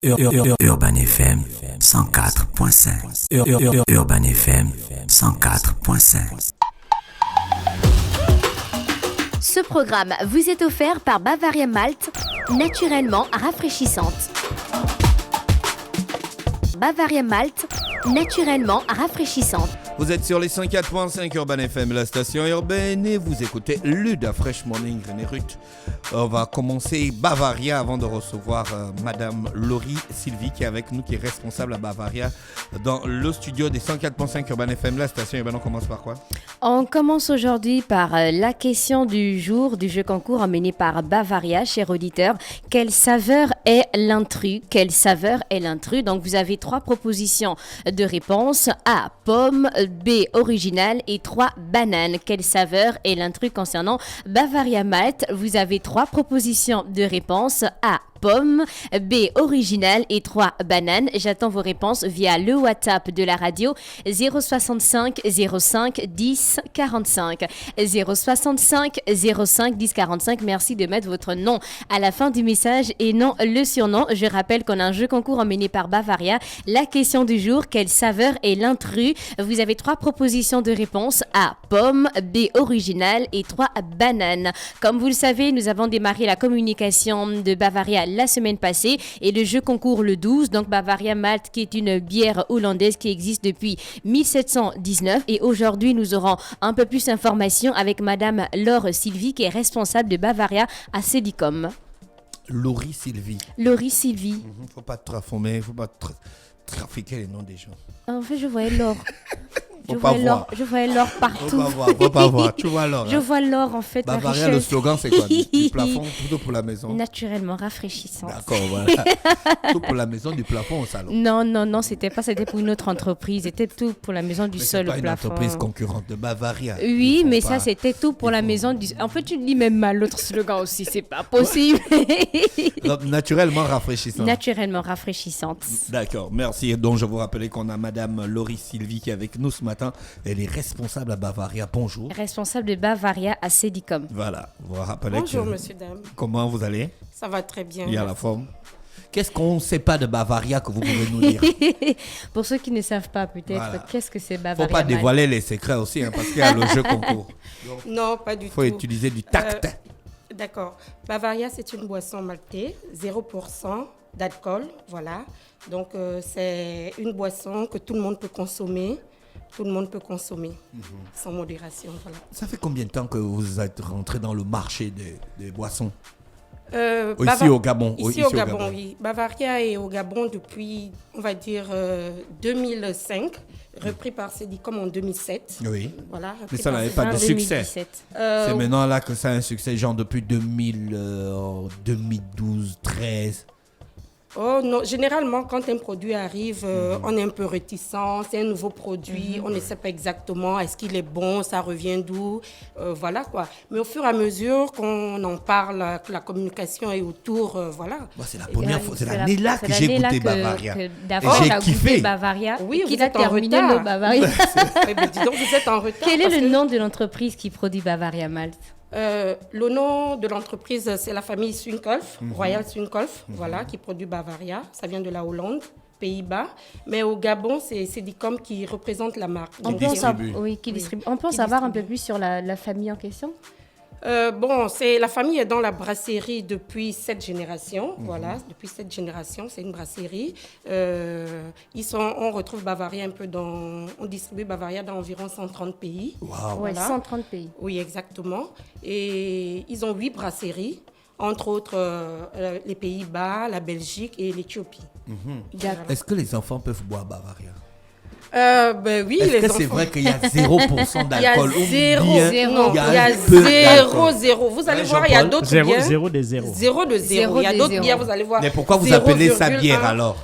Urban FM 104.5. Urban FM 104.5. Ce programme vous est offert par Bavaria Malt, naturellement rafraîchissante. Bavaria Malt, naturellement rafraîchissante. Vous êtes sur les 104.5 Urban FM, la station urbaine, et vous écoutez Luda Fresh Morning, René Ruth. On va commencer Bavaria avant de recevoir Madame Laurie Sylvie qui est avec nous, qui est responsable à Bavaria dans le studio des 104.5 Urban FM, la station urbaine. On commence par quoi? On commence aujourd'hui par la question du jour du jeu concours emmené par Bavaria, cher auditeur. Quelle saveur est l'intrus? Quelle saveur est l'intrus? Donc vous avez 3 propositions de réponse. A, pomme, B, original et 3, banane. Quelle saveur est l'intrus concernant Bavaria Malt? Vous avez 3 propositions de réponse. A, pomme, B, original et 3, banane. J'attends vos réponses via le WhatsApp de la radio 065 05 10 45. 065 05 10 45. Merci de mettre votre nom à la fin du message et non le surnom. Je rappelle qu'on a un jeu concours emmené par Bavaria. La question du jour, quelle saveur est l'intrus? Vous avez 3 propositions de réponse. A, pomme, B, original et 3, banane. Comme vous le savez, nous avons démarré la communication de Bavaria la semaine passée et le jeu concours le 12. Donc Bavaria Malt, qui est une bière hollandaise qui existe depuis 1719. Et aujourd'hui, nous aurons un peu plus d'informations avec Madame Laure Sylvie, qui est responsable de Bavaria à Cédicom. Laurie Sylvie. Laurie Sylvie. Faut pas trafiquer, faut pas trafiquer les noms des gens. En fait, je voyais Laure. Je voyais l'or partout. Faut pas voir. Tu vois l'or. Je vois l'or en fait. Bavaria, le slogan c'est quoi? Du plafond, plutôt pour la maison. Naturellement rafraîchissant. D'accord, voilà. Tout pour la maison, du plafond au salon. Non, c'était pour une autre entreprise. C'était tout pour la maison du sol au plafond. C'est pas une entreprise concurrente de Bavaria. Oui, mais ça c'était tout pour la maison du. En fait, tu dis même mal l'autre slogan aussi. C'est pas possible. Donc, naturellement rafraîchissante. Naturellement rafraîchissante. D'accord, merci. Donc je vous rappelais qu'on a Madame Laurie Sylvie qui est avec nous ce matin. Elle est responsable à Bavaria. Bonjour. Responsable de Bavaria à Cédicom. Voilà, vous vous rappelez. Bonjour, monsieur, dame. Comment vous allez? Ça va très bien. Il y a la forme. Qu'est-ce qu'on ne sait pas de Bavaria que vous pouvez nous dire? Pour ceux qui ne savent pas peut-être, voilà. Qu'est-ce que c'est Bavaria? Faut pas dévoiler les secrets aussi, parce qu'il y a le jeu concours. Donc, non, pas du tout. Faut utiliser du tact. D'accord. Bavaria, c'est une boisson maltaise, 0% d'alcool, voilà. Donc, c'est une boisson que tout le monde peut consommer. Tout le monde peut consommer sans modération. Voilà. Ça fait combien de temps que vous êtes rentré dans le marché des boissons? Ici au Gabon. Ici au Gabon, oui. Bavaria est au Gabon depuis, on va dire, 2005, repris par Cédicom en 2007. Oui. Voilà, mais ça n'avait pas de succès. C'est maintenant là que ça a un succès, genre depuis 2012, 13. Oh non, généralement, quand un produit arrive, on est un peu réticent, c'est un nouveau produit, on ne sait pas exactement est-ce qu'il est bon, ça revient d'où, voilà quoi. Mais au fur et à mesure qu'on en parle, que la communication est autour, voilà. Bon, c'est la première fois, c'est l'année là que j'ai goûté Bavaria. J'ai kiffé Bavaria. Oui, vous êtes terminé le Bavaria. Dis donc, vous êtes en retard. Quel est le nom de l'entreprise qui produit Bavaria Malt? Le nom de l'entreprise, c'est la famille Swinkolf, Royal Swinkolf, voilà, qui produit Bavaria. Ça vient de la Hollande, Pays-Bas. Mais au Gabon, c'est Cédicom qui représente la marque. On peut savoir un peu plus sur la famille en question? La famille est dans la brasserie depuis 7 générations. Voilà, depuis 7 générations, c'est une brasserie. On retrouve Bavaria un peu on distribue Bavaria dans environ 130 pays. Wow. Voilà. Ouais, 130 pays. Oui, exactement. Et ils ont 8 brasseries, entre autres les Pays-Bas, la Belgique et l'Éthiopie. Voilà. Est-ce que les enfants peuvent boire Bavaria? Oui, est-ce que c'est vrai qu'il y a 0% d'alcool? Il y a 0. Vous allez voir, il y a d'autres bières. 0 de 0. 0 de 0. Il y a d'autres bières, vous allez voir. Mais pourquoi vous appelez ça bière alors?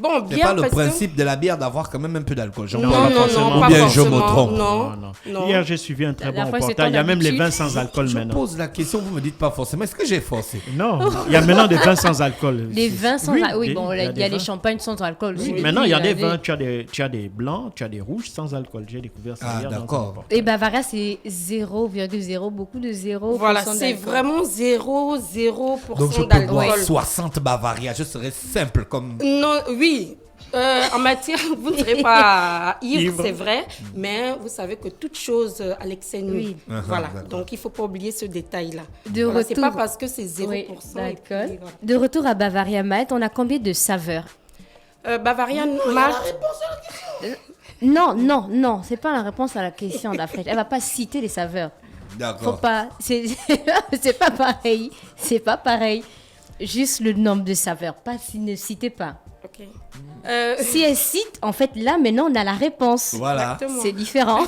Bon, C'est bien pas le parce que- principe de la bière d'avoir quand même un peu d'alcool. Non, Ou pas bien je me forcément. trompe. Non. Hier, j'ai suivi un très La bon fois, c'est reportage. ton Il y a même les habitude. vins sans alcool Je maintenant. pose la question, vous me dites pas forcément. Est-ce que j'ai forcé? Non, il y a maintenant des vins sans alcool. Les vins sans alcool. Oui, bon, il y a des les vins. champagnes sans alcool. Oui, aussi. maintenant, il y a des Depuis, vins, tu as des blancs, tu as des rouges sans alcool. J'ai découvert ça Ah, hier. dans un d'accord. reportage. Et Bavaria, c'est 0,0, beaucoup de 0%. Voilà, c'est d'alcool. vraiment 0,0% Donc je peux d'alcool. boire 60 Bavaria. Je serais simple comme. Non, oui. En matière, vous ne serez pas ivre, Ivre. c'est vrai, mais vous savez que toute chose à l'excès nuit. Oui. Voilà, D'accord. donc il ne faut pas oublier ce détail-là. De Voilà, c'est retour. pas parce que c'est 0%. Oui, et puis, d'alcool. voilà. De retour à Bavaria Malt, on a combien de saveurs? Bavarian Malt, Non, c'est pas la réponse à la question d'Afrique. Elle va pas citer les saveurs. Faut D'accord. pas, c'est pas pareil. C'est pas pareil. Juste le nombre de saveurs. Pas si ne citez pas. ok. Si elle cite, en fait, là, maintenant, on a la réponse. Voilà. Exactement. C'est différent.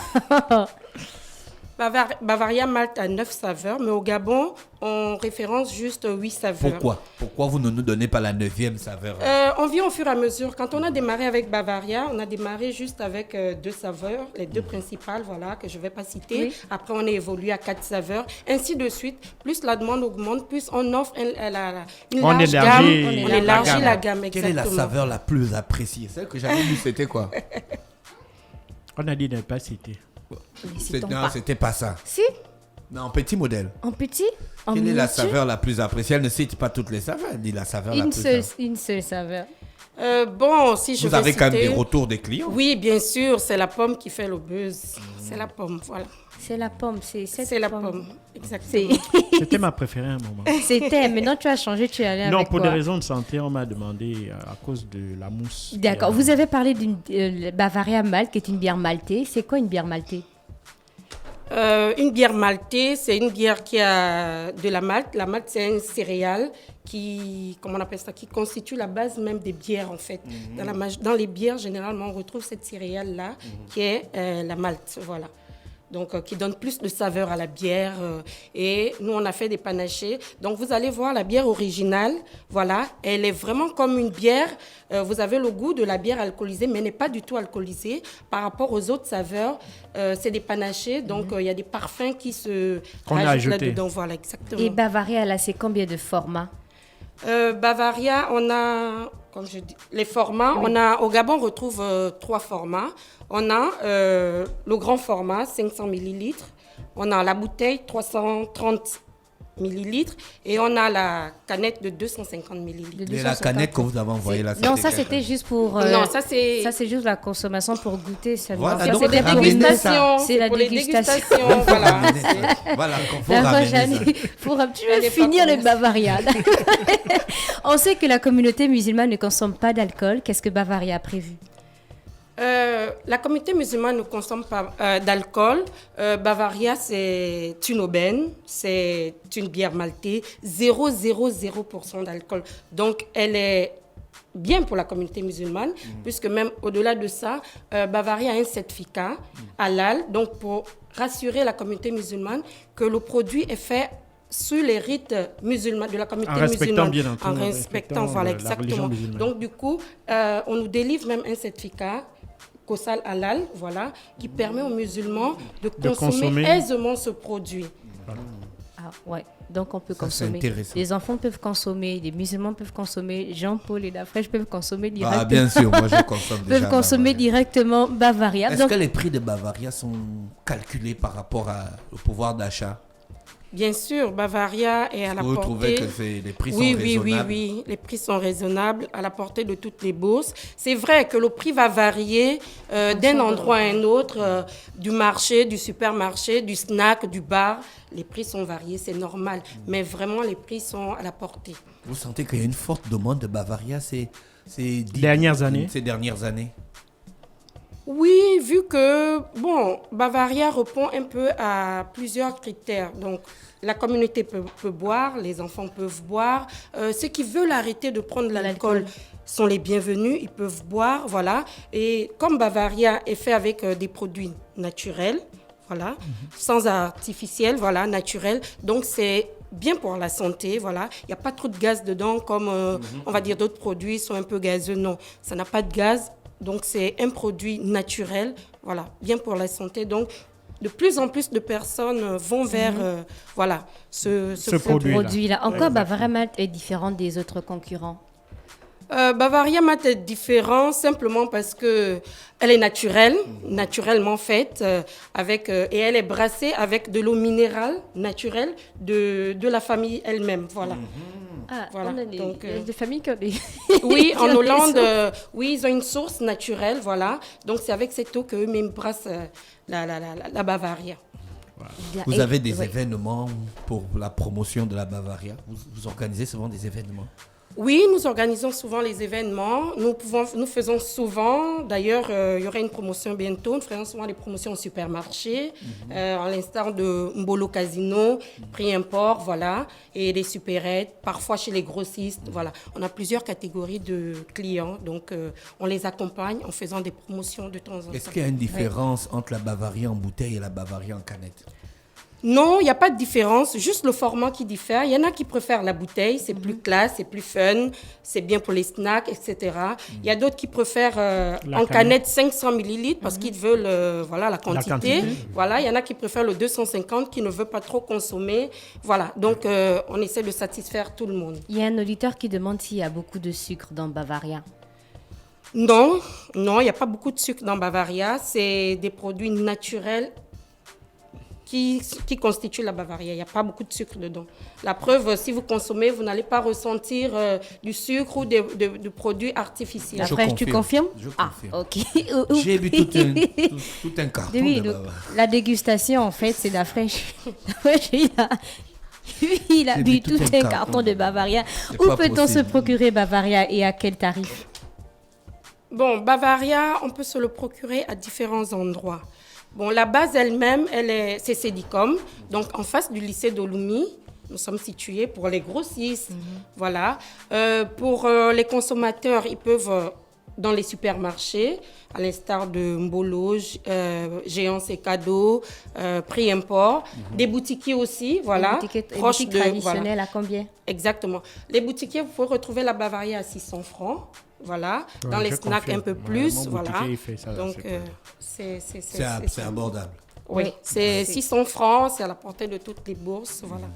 Bavaria Malt a 9 saveurs, mais au Gabon, on référence juste 8 saveurs. Pourquoi vous ne nous donnez pas la 9e saveur? On vient au fur et à mesure. Quand on a démarré avec Bavaria, on a démarré juste avec 2 saveurs, les 2 principales, voilà, que je ne vais pas citer. Oui. Après, on a évolué à 4 saveurs, ainsi de suite. Plus la demande augmente, plus on offre une On large élargit gamme. la On élargit gamme. la gamme, Quelle est la exactement. saveur la plus appréciée? Celle que j'avais lue, c'était quoi? On a dit de ne pas citer. Mais citons Non, pas. c'était pas ça. Si, Non, petit modèle. en petit, en Quelle est la miniature, saveur la plus appréciée? Elle ne cite pas toutes les saveurs, elle dit la saveur la plus appréciée. une seule saveur. Bon, si je Vous vais avez quand même citer- des retours des clients? Oui, bien sûr, c'est la pomme qui fait le buzz. C'est la pomme, voilà. C'est la pomme, c'est cette C'est la pomme, C'est- exactement. C'était ma préférée à un moment. C'était, maintenant tu as changé, tu es allé Non, avec pour quoi? des raisons de santé, on m'a demandé à cause de la mousse. D'accord, vous avez parlé d'une Bavaria Malt, qui est une bière maltaise. C'est quoi une bière maltaise? Une bière maltaise, c'est une bière qui a de la malt. La malt, c'est une céréale qui, comment on appelle ça, qui constitue la base même des bières, en fait. Dans les bières, généralement, on retrouve cette céréale-là, qui est la malt, voilà. Donc, qui donne plus de saveur à la bière. Et nous, on a fait des panachés. Donc, vous allez voir la bière originale. Voilà, elle est vraiment comme une bière. Vous avez le goût de la bière alcoolisée, mais elle n'est pas du tout alcoolisée. Par rapport aux autres saveurs, c'est des panachés. Donc, il y a des parfums qui se Qu'on a rajoutent ajoutés. là-dedans. Voilà, exactement. Et Bavaria, là, c'est combien de formats? Bavaria, on a, comme je dis, les formats. On a, au Gabon, on retrouve 3 formats. On a le grand format, 500 millilitres. On a la bouteille, 330 millilitres. Et on a la canette de 250 millilitres. De Et la 250. canette que vous avez envoyée là, Non, ça quelle c'était juste pour. Non, ça c'est... Ça c'est juste la consommation pour goûter seulement. Voilà, Ça, donc c'est des ramenez dégustations. ça. C'est la pour les dégustation. dégustations. Voilà. Ramenez ça. Voilà, qu'on faut La ramener prochaine, ça. tu Elle veux est pas finir le connue. Bavaria. On sait que la communauté musulmane ne consomme pas d'alcool. Qu'est-ce que Bavaria a prévu? La communauté musulmane ne consomme pas d'alcool. Bavaria, c'est une aubaine, c'est une bière maltaise, 0,00% d'alcool. Donc, elle est bien pour la communauté musulmane, puisque même au-delà de ça, Bavaria a un certificat halal, donc pour rassurer la communauté musulmane que le produit est fait sur les rites musulmans de la communauté En respectant musulmane. bien entendu, En en respectant, respectant voilà, la religion exactement. musulmane. Donc, du coup, on nous délivre même un certificat Kosal Halal, voilà, qui permet aux musulmans de consommer consommer. aisément ce produit. Ah ouais, donc on peut Ça, c'est consommer. intéressant. Les enfants peuvent consommer, les musulmans peuvent consommer, Jean-Paul et la fraîche peuvent consommer Ah, directement. bien sûr, moi je consomme déjà. Peuvent consommer Bavaria. directement Bavaria. Est-ce Donc, que les prix de Bavaria sont calculés par rapport au pouvoir d'achat? Bien sûr, Bavaria est à la Vous trouvez portée. que les prix sont Oui, raisonnables? oui, les prix sont raisonnables, à la portée de toutes les bourses. C'est vrai que le prix va varier d'un endroit à un autre, du marché, du supermarché, du snack, du bar. Les prix sont variés, c'est normal. Mais vraiment, les prix sont à la portée. Vous sentez qu'il y a une forte demande de Bavaria ces Dernières années? Ces dernières années. Oui, vu que, bon, Bavaria répond un peu à plusieurs critères. Donc, la communauté peut boire, les enfants peuvent boire. Ceux qui veulent arrêter de prendre l'alcool sont les bienvenus, ils peuvent boire, voilà. Et comme Bavaria est fait avec des produits naturels, voilà, sans artificiel, voilà, naturel. Donc, c'est bien pour la santé, voilà. Il n'y a pas trop de gaz dedans, comme on va dire d'autres produits sont un peu gazeux. Non, ça n'a pas de gaz, donc c'est un produit naturel, voilà, bien pour la santé. Donc, de plus en plus de personnes vont vers voilà, ce produit-là. En quoi Bavaria Malt est différent des autres concurrents? Bavaria Malt est différent simplement parce que elle est naturelle, naturellement faite, et elle est brassée avec de l'eau minérale naturelle de la famille elle-même. Voilà. Ah, voilà. On a des familles qui ont des... Oui, en Hollande, oui, ils ont une source naturelle, voilà. Donc c'est avec cette eau qu'eux-mêmes brassent la Bavaria. Voilà. Vous avez des événements pour la promotion de la Bavaria? Vous organisez souvent des événements? Oui, nous organisons souvent les événements. Nous faisons souvent, d'ailleurs, il y aura une promotion bientôt. Nous faisons souvent des promotions au supermarché, à l'instar de Mbolo Casino, Prix Import, voilà, et des supérettes, parfois chez les grossistes, voilà. On a plusieurs catégories de clients, donc on les accompagne en faisant des promotions de temps en temps. Est-ce qu'il y a une différence entre la Bavaria en bouteille et la Bavaria en canette? Non, il n'y a pas de différence, juste le format qui diffère. Il y en a qui préfèrent la bouteille, c'est plus classe, c'est plus fun, c'est bien pour les snacks, etc. Il y a d'autres qui préfèrent en canette 500 ml parce qu'ils veulent voilà, la quantité. Voilà, il y en a qui préfèrent le 250 qui ne veut pas trop consommer. Voilà, donc on essaie de satisfaire tout le monde. Il y a un auditeur qui demande s'il y a beaucoup de sucre dans Bavaria. Non, il n'y a pas beaucoup de sucre dans Bavaria. C'est des produits naturels qui constitue la Bavaria. Il n'y a pas beaucoup de sucre dedans. La preuve, si vous consommez, vous n'allez pas ressentir du sucre ou de produits artificiels. Après, tu confirmes? Je confirme. Ah, ok. J'ai bu tout un carton de Bavaria. La dégustation, en fait, c'est la fraîche. Il a bu tout un carton de Bavaria. Où peut-on se procurer Bavaria et à quel tarif? Bon, Bavaria, on peut se le procurer à différents endroits. Bon, la base elle-même, c'est Cédicom, donc en face du lycée d'Olumi. Nous sommes situés pour les grossistes. Voilà. Pour les consommateurs, ils peuvent dans les supermarchés, à l'instar de Mbolo, Géant C'est Cadeau, Prix Import. Des boutiquiers aussi, voilà. Les boutiques traditionnelles, voilà. À combien? Exactement. Les boutiquiers, vous pouvez retrouver la Bavaria à 600 francs. Voilà, dans les snacks un peu plus, voilà. Donc, c'est abordable. Oui, c'est 600 francs, c'est à la portée de toutes les bourses, voilà.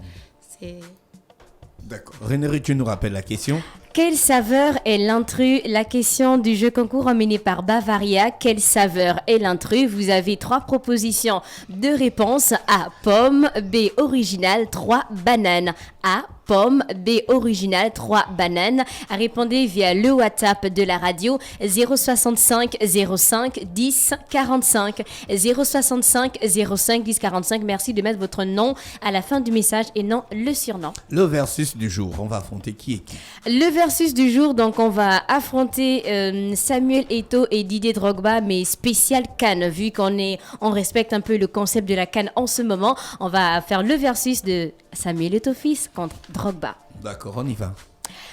D'accord. René, tu nous rappelles la question? Quelle saveur est l'intrus? La question du jeu concours emmené par Bavaria. Quelle saveur est l'intrus? Vous avez 3 propositions de réponse. A, pomme. B, original. 3, banane. A, pomme. B, original. 3, banane. Répondez via le WhatsApp de la radio 065 05 10 45. 065 05 10 45. Merci de mettre votre nom à la fin du message et non le surnom. Le versus du jour, on va affronter qui est qui? Le versus du jour, donc on va affronter Samuel Eto'o et Didier Drogba, mais spécial CAN, vu on respecte un peu le concept de la CAN en ce moment. On va faire le versus de Samuel Eto'o fils contre Drogba. D'accord, on y va.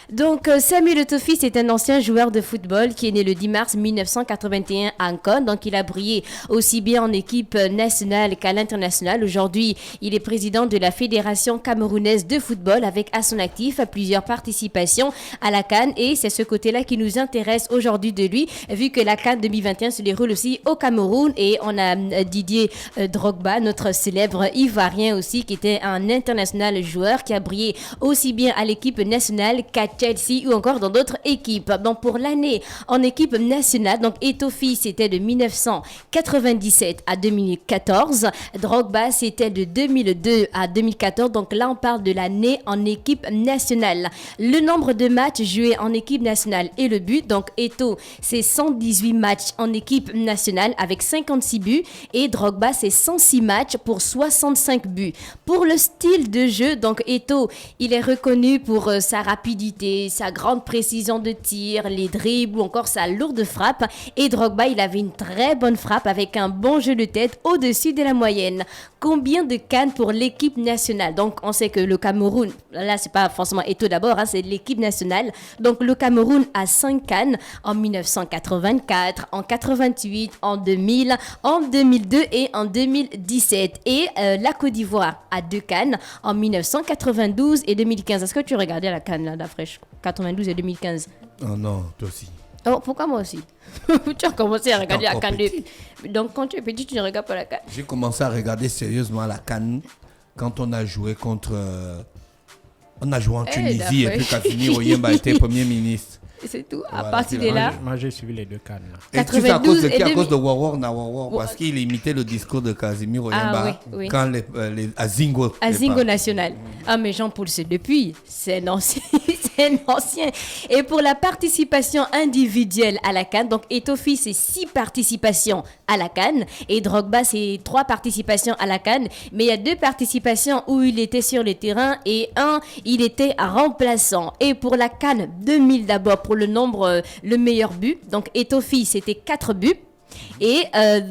Donc, Samuel Eto'o fils est un ancien joueur de football qui est né le 10 mars 1981 à Ancon. Donc, il a brillé aussi bien en équipe nationale qu'à l'international. Aujourd'hui, il est président de la Fédération camerounaise de football avec à son actif plusieurs participations à la CAN. Et c'est ce côté-là qui nous intéresse aujourd'hui de lui, vu que la CAN 2021 se déroule aussi au Cameroun. Et on a Didier Drogba, notre célèbre Ivoirien aussi, qui était un international joueur qui a brillé aussi bien à l'équipe nationale qu'à Chelsea ou encore dans d'autres équipes. Donc pour l'année en équipe nationale, donc Eto'o fils c'était de 1997 à 2014. Drogba c'était de 2002 à 2014. Donc là on parle de l'année en équipe nationale. Le nombre de matchs joués en équipe nationale et le but. Donc Eto'o c'est 118 matchs en équipe nationale avec 56 buts et Drogba c'est 106 matchs pour 65 buts. Pour le style de jeu, donc Eto'o il est reconnu pour sa rapidité, sa grande précision de tir, les dribbles ou encore sa lourde frappe. Et Drogba, il avait une très bonne frappe avec un bon jeu de tête au-dessus de la moyenne. Combien de CAN pour l'équipe nationale? Donc, on sait que le Cameroun, là, c'est pas forcément Eto'o d'abord, c'est l'équipe nationale. Donc, le Cameroun a 5 CAN en 1984, en 88, en 2000, en 2002 et en 2017. Et la Côte d'Ivoire a 2 CAN en 1992 et 2015. Est-ce que tu regardais la CAN, là, d'Afriche? 92 et 2015. Oh non, toi aussi. Oh, pourquoi moi aussi? Tu as commencé à regarder la encore CAN. petit. Donc, quand tu es petit, tu ne regardes pas la CAN. J'ai commencé à regarder sérieusement la CAN quand on a joué contre... on a joué en Tunisie et puis Casimir Oyemba était Premier ministre. C'est tout. Voilà, à partir de c'est là... Moi, j'ai suivi les 2 CAN. Et tu sais à cause de qui? À 92 cause de Wawor na Wawor, parce qu'il imitait le discours de Casimir Oyemba oui. quand les Azingo. Azingo National. Ah, mais Jean-Paul, c'est depuis. C'est un ancien. C'est un ancien. Et pour la participation individuelle à la CAN, donc Eto'o, c'est 6 participations à la CAN. Et Drogba, c'est 3 participations à la CAN. Mais il y a 2 participations où il était sur le terrain et 1, il était remplaçant. Et pour la CAN 2000 d'abord, pour le nombre, le meilleur but. Donc Eto'o, c'était 4 buts. Et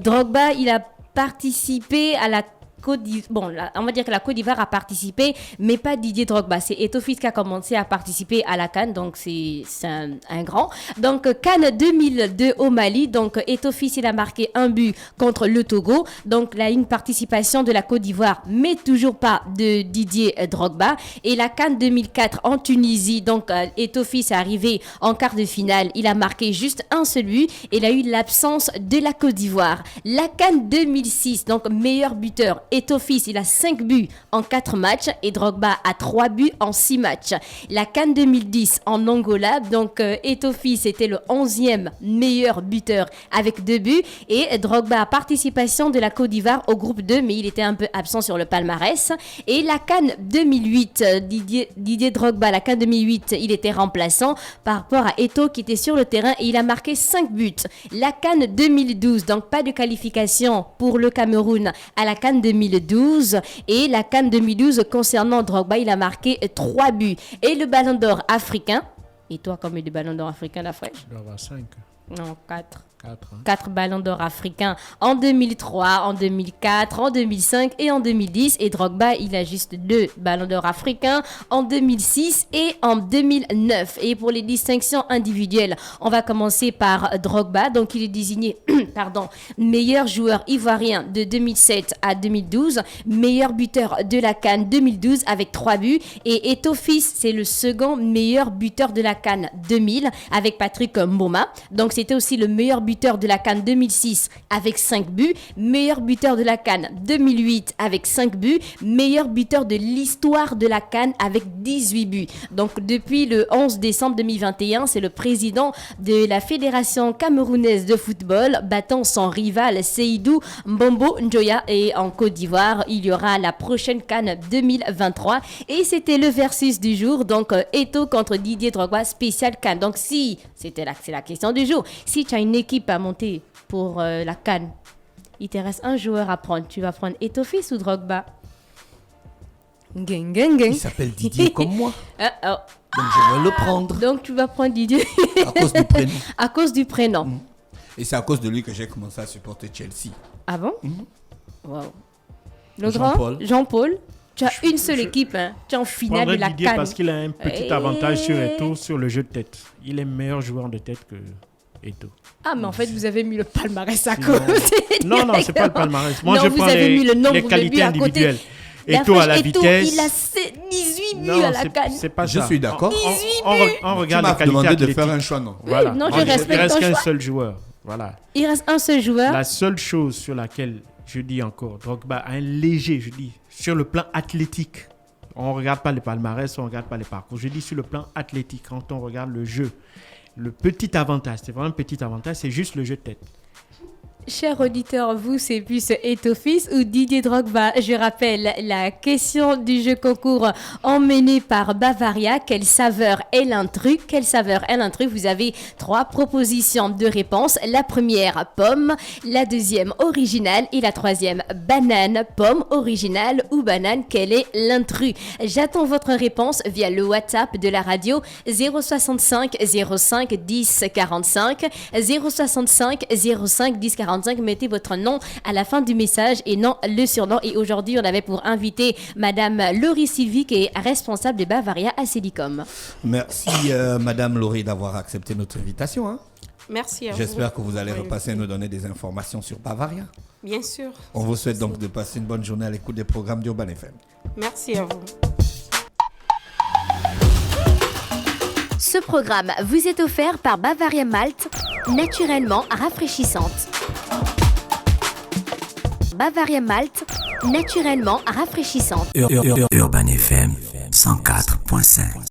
Drogba, il a participé à la Côte d'Ivoire. Bon, là, on va dire que la Côte d'Ivoire a participé, mais pas Didier Drogba. C'est Eto'o qui a commencé à participer à la CAN, donc c'est un grand. Donc, CAN 2002 au Mali. Donc, Eto'o, il a marqué un but contre le Togo. Donc, là, une participation de la Côte d'Ivoire, mais toujours pas de Didier Drogba. Et la CAN 2004 en Tunisie. Donc, Eto'o est arrivé en quart de finale. Il a marqué juste un seul but. Et il a eu l'absence de la Côte d'Ivoire. La CAN 2006, donc meilleur buteur. Eto'o, il a 5 buts en 4 matchs et Drogba a 3 buts en 6 matchs. La CAN 2010 en Angola, donc Eto'o était le 11e meilleur buteur avec 2 buts et Drogba a participation de la Côte d'Ivoire au groupe 2, mais il était un peu absent sur le palmarès. Et la CAN 2008, Didier Drogba, la CAN 2008, il était remplaçant par rapport à Eto'o qui était sur le terrain et il a marqué 5 buts. La CAN 2012, donc pas de qualification pour le Cameroun à la CAN 2012 et la CAN 2012 concernant Drogba, il a marqué 3 buts. Et le Ballon d'Or africain, et toi combien de Ballon d'Or africain la fraîche? Je dois avoir 5. Non, 4. 4. 4 ballons d'or africains en 2003, en 2004, en 2005 et en 2010. Et Drogba, il a juste 2 ballons d'or africains en 2006 et en 2009. Et pour les distinctions individuelles, on va commencer par Drogba. Donc, il est désigné meilleur joueur ivoirien de 2007 à 2012, meilleur buteur de la CAN 2012 avec 3 buts. Et Eto'o, c'est le second meilleur buteur de la CAN 2000 avec Patrick Mboma. Donc, c'était aussi le meilleur buteur de la CAN 2006 avec 5 buts, meilleur buteur de la CAN 2008 avec 5 buts, meilleur buteur de l'histoire de la CAN avec 18 buts. Donc depuis le 11 décembre 2021, c'est le président de la Fédération camerounaise de football battant son rival Seydou Mbombo Njoya. Et en Côte d'Ivoire, il y aura la prochaine CAN 2023 et c'était le versus du jour. Donc Eto'o contre Didier Drogba spécial CAN. Donc si c'est la question du jour, si tu as une équipe à monter pour la CAN, il te reste un joueur à prendre. Tu vas prendre Eto'o ou Drogba? Il s'appelle Didier comme moi. Donc je vais le prendre. Donc tu vas prendre Didier. À cause du prénom. À cause du prénom. Et c'est à cause de lui que j'ai commencé à supporter Chelsea. Ah bon? Wow. Le Jean-Paul. grand Jean-Paul. Tu as une seule équipe, hein. Tu es en finale de la Didier CAN. parce qu'il a un petit avantage sur Eto'o sur le jeu de tête. Il est meilleur joueur de tête que Eto'o. Ah, mais en fait, vous avez mis le palmarès à Sinon- côté. Non, c'est pas le palmarès. Moi, Non, je vous prends avez mis le les nombre de qualités buts à côté. individuelles. La Eto'o à la fraîche, Eto'o, vitesse. il a 18 buts Non, à la CAN. c'est pas Je ça. suis d'accord. On Tu regarde m'as les qualités demandé de athlétiques. faire un choix, non? Voilà. Oui, non, je Il respecte reste ton qu'un choix. seul joueur. Voilà. Il reste un seul joueur. La seule chose sur laquelle je dis encore, Drogba a un léger, sur le plan athlétique. On ne regarde pas les palmarès, on ne regarde pas les parcours. Je dis sur le plan athlétique, quand on regarde le jeu, le petit avantage, c'est vraiment un petit avantage, c'est juste le jeu de tête. Chers auditeurs, vous, c'est plus Eto'o ou Didier Drogba? Je rappelle la question du jeu concours emmené par Bavaria. Quelle saveur est l'intrus? Quelle saveur est l'intrus? Vous avez 3 propositions de réponse. La première, pomme. La deuxième, original. Et la troisième, banane. Pomme, original ou banane. Quel est l'intrus? J'attends votre réponse via le WhatsApp de la radio 065 05 10 45 065 05 10 45. 45. Mettez votre nom à la fin du message et non le surnom. Et aujourd'hui, on avait pour inviter Madame Laurie Sylvie, qui est responsable de Bavaria à Célicom. Merci Madame Laurie d'avoir accepté notre invitation. Hein. Merci à vous. J'espère que vous allez repasser et nous donner des informations sur Bavaria. Bien sûr. On vous souhaite donc de passer une bonne journée à l'écoute des programmes d'Urban FM. Merci à vous. Ce programme vous est offert par Bavaria Malt, naturellement rafraîchissante. Bavaria Malt, naturellement rafraîchissante. Urban FM 104.5.